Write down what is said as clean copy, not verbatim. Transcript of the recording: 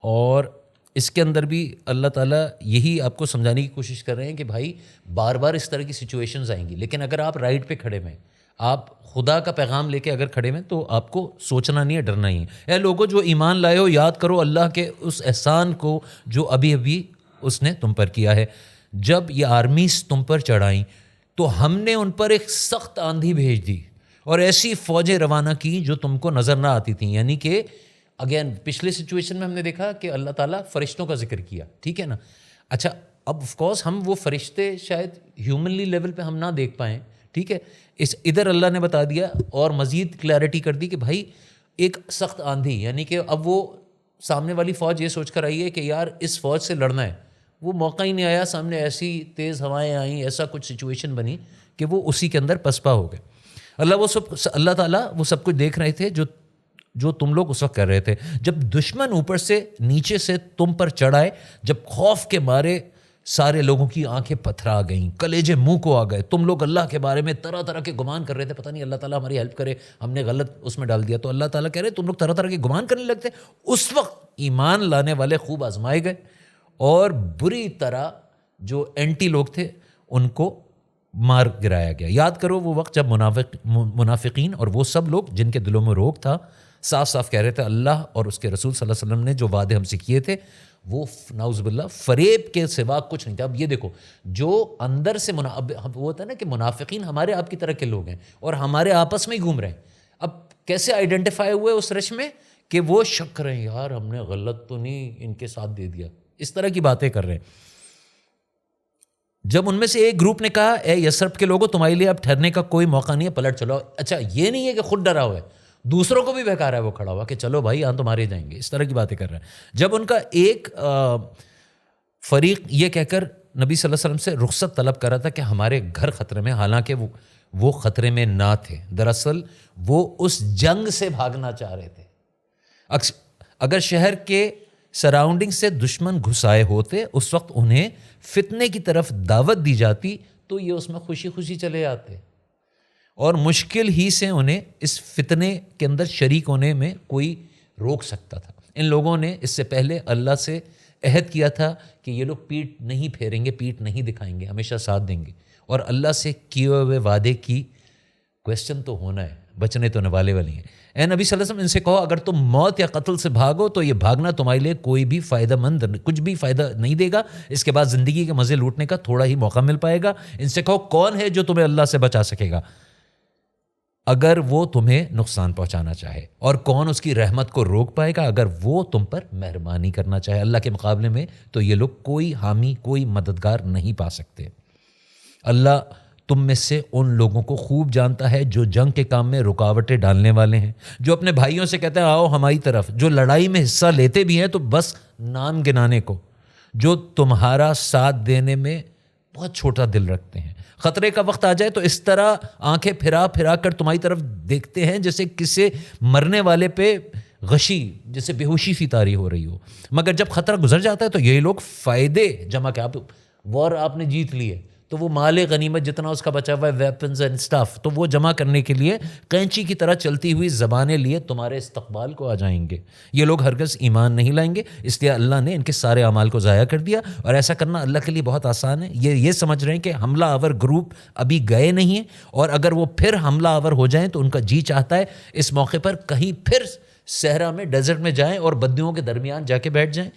اور اس کے اندر بھی اللہ تعالیٰ یہی آپ کو سمجھانے کی کوشش کر رہے ہیں کہ بھائی بار بار اس طرح کی سچویشنز آئیں گی، لیکن اگر آپ رائٹ پہ کھڑے ہوئے، آپ خدا کا پیغام لے کے اگر کھڑے ہوئے تو آپ کو سوچنا نہیں ہے، ڈرنا ہی ہے۔ اے لوگوں جو ایمان لائے ہو، یاد کرو اللہ کے اس احسان کو جو ابھی ابھی اس نے تم پر کیا ہے۔ جب یہ آرمیز تم پر چڑھائیں تو ہم نے ان پر ایک سخت آندھی بھیج دی اور ایسی فوجیں روانہ کی جو تم کو نظر نہ آتی تھیں۔ یعنی کہ اگین پچھلے سچویشن میں ہم نے دیکھا کہ اللہ تعالیٰ فرشتوں کا ذکر کیا، ٹھیک ہے نا۔ اچھا اب آف کورس ہم وہ فرشتے شاید ہیومنلی لیول پہ ہم نہ دیکھ پائیں، ٹھیک ہے، ادھر اللہ نے بتا دیا اور مزید کلیئرٹی کر دی کہ بھائی ایک سخت آندھی، یعنی کہ اب وہ سامنے والی فوج یہ سوچ کر آئی ہے کہ یار اس فوج سے لڑنا ہے، وہ موقع ہی نہیں آیا، سامنے ایسی تیز ہوائیں آئیں، ایسا کچھ سچویشن بنی کہ وہ اسی کے اندر پسپا ہو گئے۔ اللہ تعالیٰ وہ سب کچھ دیکھ رہے تھے جو تم لوگ اس وقت کر رہے تھے۔ جب دشمن اوپر سے نیچے سے تم پر چڑھائے، جب خوف کے مارے سارے لوگوں کی آنکھیں پتھرا گئیں، کلیجے منہ کو آ گئے، تم لوگ اللہ کے بارے میں طرح طرح کے گمان کر رہے تھے، پتہ نہیں اللہ تعالیٰ ہماری ہیلپ کرے، ہم نے غلط اس میں ڈال دیا، تو اللہ تعالیٰ کہہ رہے تم لوگ طرح طرح کے گمان کرنے لگتے۔ اس وقت ایمان لانے والے خوب آزمائے گئے اور بری طرح جو اینٹی لوگ تھے ان کو مار گرایا گیا۔ یاد کرو وہ وقت جب منافقین اور وہ سب لوگ جن کے دلوں میں روگ تھا صاف صاف کہہ رہے تھے اللہ اور اس کے رسول صلی اللہ علیہ وسلم نے جو وعدے ہم سے کیے تھے وہ نعوذ باللہ فریب کے سوا کچھ نہیں تھا۔ اب یہ دیکھو جو اندر سے وہ ہوتا ہے نا کہ منافقین ہمارے آپ کی طرح کے لوگ ہیں اور ہمارے آپس میں ہی گھوم رہے ہیں۔ اب کیسے آئیڈینٹیفائی ہوئے اس رش میں کہ وہ شک کر رہے ہیں یار ہم نے غلط تو نہیں ان کے ساتھ دے دیا، اس طرح کی باتیں کر رہے ہیں۔ جب ان میں سے ایک گروپ نے کہا اے یثرب کے لوگوں تمہارے لیے اب ٹھہرنے کا کوئی موقع نہیں ہے، پلٹ چلو۔ اچھا یہ نہیں ہے کہ خود ڈرا ہوا ہے، دوسروں کو بھی بہکا رہا ہے وہ کھڑا ہوا کہ چلو بھائی یہاں تو مارے جائیں گے، اس طرح کی باتیں کر رہا ہے۔ جب ان کا ایک فریق یہ کہہ کر نبی صلی اللہ علیہ وسلم سے رخصت طلب کر رہا تھا کہ ہمارے گھر خطرے میں، حالانکہ وہ خطرے میں نہ تھے، دراصل وہ اس جنگ سے بھاگنا چاہ رہے تھے۔ اگر شہر کے سراؤنڈنگ سے دشمن گھسائے ہوتے اس وقت انہیں فتنے کی طرف دعوت دی جاتی تو یہ اس میں خوشی خوشی چلے آتے اور مشکل ہی سے انہیں اس فتنے کے اندر شریک ہونے میں کوئی روک سکتا تھا۔ ان لوگوں نے اس سے پہلے اللہ سے عہد کیا تھا کہ یہ لوگ پیٹ نہیں پھیریں گے، پیٹ نہیں دکھائیں گے، ہمیشہ ساتھ دیں گے، اور اللہ سے کیے ہوئے وعدے کی کویسچن تو ہونا ہے، بچنے تو نوالے والی ہیں۔ اے نبی صلی اللہ علیہ وسلم ان سے کہو اگر تم موت یا قتل سے بھاگو تو یہ بھاگنا تمہارے لیے کوئی بھی فائدہ مند کچھ بھی فائدہ نہیں دے گا، اس کے بعد زندگی کے مزے لوٹنے کا تھوڑا ہی موقع مل پائے گا۔ ان سے کہو کون ہے جو تمہیں اللہ سے بچا سکے گا اگر وہ تمہیں نقصان پہنچانا چاہے، اور کون اس کی رحمت کو روک پائے گا اگر وہ تم پر مہربانی کرنا چاہے۔ اللہ کے مقابلے میں تو یہ لوگ کوئی حامی کوئی مددگار نہیں پا سکتے۔ اللہ تم میں سے ان لوگوں کو خوب جانتا ہے جو جنگ کے کام میں رکاوٹیں ڈالنے والے ہیں، جو اپنے بھائیوں سے کہتے ہیں آؤ ہماری طرف، جو لڑائی میں حصہ لیتے بھی ہیں تو بس نام گنانے کو، جو تمہارا ساتھ دینے میں بہت چھوٹا دل رکھتے ہیں۔ خطرے کا وقت آ جائے تو اس طرح آنکھیں پھرا پھرا کر تمہاری طرف دیکھتے ہیں جیسے کسی مرنے والے پہ غشی، جیسے بے ہوشی سی طاری ہو رہی ہو، مگر جب خطرہ گزر جاتا ہے تو یہی لوگ فائدے جمع کے، وار آپ نے جیت لی ہے تو وہ مال غنیمت جتنا اس کا بچا ہوا ہے، ویپنز اینڈ سٹاف، تو وہ جمع کرنے کے لیے قینچی کی طرح چلتی ہوئی زبانیں لیے تمہارے استقبال کو آ جائیں گے۔ یہ لوگ ہرگز ایمان نہیں لائیں گے، اس لیے اللہ نے ان کے سارے اعمال کو ضائع کر دیا، اور ایسا کرنا اللہ کے لیے بہت آسان ہے۔ یہ سمجھ رہے ہیں کہ حملہ آور گروپ ابھی گئے نہیں ہیں، اور اگر وہ پھر حملہ آور ہو جائیں تو ان کا جی چاہتا ہے اس موقع پر کہیں پھر صحرا میں ڈیزرٹ میں جائیں اور بدیوں کے درمیان جا کے بیٹھ جائیں۔